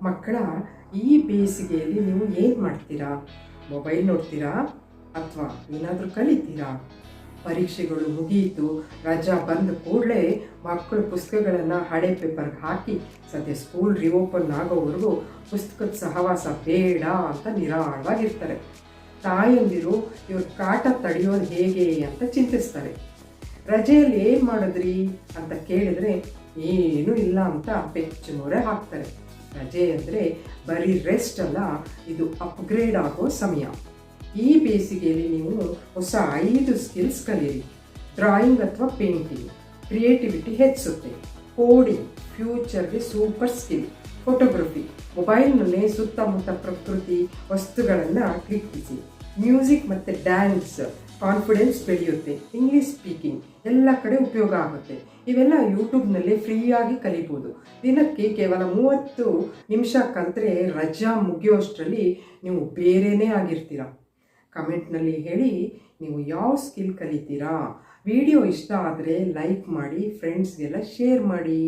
ಮಕ್ಕಳ ಈ ಬೇಸಿಗೆಯಲ್ಲಿ ನೀವು ಏನು ಮಾಡ್ತೀರಾ? ಮೊಬೈಲ್ ನೋಡ್ತೀರಾ ಅಥವಾ ಏನಾದರೂ ಕಲಿತೀರಾ? ಪರೀಕ್ಷೆಗಳು ಮುಗಿಯಿತು, ರಜಾ ಬಂದ ಕೂಡಲೇ ಮಕ್ಕಳು ಪುಸ್ತಕಗಳನ್ನು ಹಳೆ ಪೇಪರ್ಗೆ ಹಾಕಿ ಸದ್ಯ ಸ್ಕೂಲ್ ರಿಓಪನ್ ಆಗೋವರೆಗೂ ಪುಸ್ತಕದ ಸಹವಾಸ ಬೇಡ ಅಂತ ನಿರಾಳವಾಗಿರ್ತಾರೆ. ತಾಯಂದಿರು ಇವ್ರ ಕಾಟ ತಡೆಯೋದು ಹೇಗೆ ಅಂತ ಚಿಂತಿಸ್ತಾರೆ. ರಜೆಯಲ್ಲಿ ಏನು ಮಾಡಿದ್ರಿ ಅಂತ ಕೇಳಿದ್ರೆ ಏನೂ ಇಲ್ಲ ಅಂತ ಬೆಚ್ಚ ಮೊರೆ ಹಾಕ್ತಾರೆ. ರಜೆ ಅಂದರೆ ಬರೀ ರೆಸ್ಟ್ ಅಲ್ಲ, ಇದು ಅಪ್ಗ್ರೇಡ್ ಆಗೋ ಸಮಯ. ಈ ಬೇಸಿಗೆಯಲ್ಲಿ ನೀವು ಹೊಸ 5 ಸ್ಕಿಲ್ಸ್ ಕಲೀರಿ. ಡ್ರಾಯಿಂಗ್ ಅಥವಾ ಪೇಂಟಿಂಗ್ ಕ್ರಿಯೇಟಿವಿಟಿ ಹೆಚ್ಚಿಸುತ್ತೆ. ಕೋಡಿಂಗ್ ಫ್ಯೂಚರ್ಗೆ ಸೂಪರ್ ಸ್ಕಿಲ್. ಫೋಟೋಗ್ರಫಿ ಮೊಬೈಲ್ನಲ್ಲೇ ಸುತ್ತಮುತ್ತ ಪ್ರಕೃತಿ ವಸ್ತುಗಳನ್ನು ಕ್ಲಿಕ್ಕಿಸಿ. ಮ್ಯೂಸಿಕ್ ಮತ್ತು ಡ್ಯಾನ್ಸ್ ಕಾನ್ಫಿಡೆನ್ಸ್ ಬೆಳೆಯುತ್ತೆ. ಇಂಗ್ಲೀಷ್ ಸ್ಪೀಕಿಂಗ್ ಎಲ್ಲ ಕಡೆ ಉಪಯೋಗ ಆಗುತ್ತೆ. ಇವೆಲ್ಲ ಯೂಟ್ಯೂಬ್ನಲ್ಲಿ ಫ್ರೀಯಾಗಿ ಕಲಿಬೋದು. ದಿನಕ್ಕೆ ಕೇವಲ 30 ನಿಮಿಷ ಕಲಿತ್ರೆ ರಜಾ ಮುಗಿಯೋಷ್ಟರಲ್ಲಿ ನೀವು ಬೇರೆಯೇ ಆಗಿರ್ತೀರ. ಕಮೆಂಟ್ನಲ್ಲಿ ಹೇಳಿ ನೀವು ಯಾವ ಸ್ಕಿಲ್ ಕಲಿತೀರಾ. ವಿಡಿಯೋ ಇಷ್ಟ ಆದರೆ ಲೈಕ್ ಮಾಡಿ, ಫ್ರೆಂಡ್ಸ್ಗೆಲ್ಲ ಶೇರ್ ಮಾಡಿ.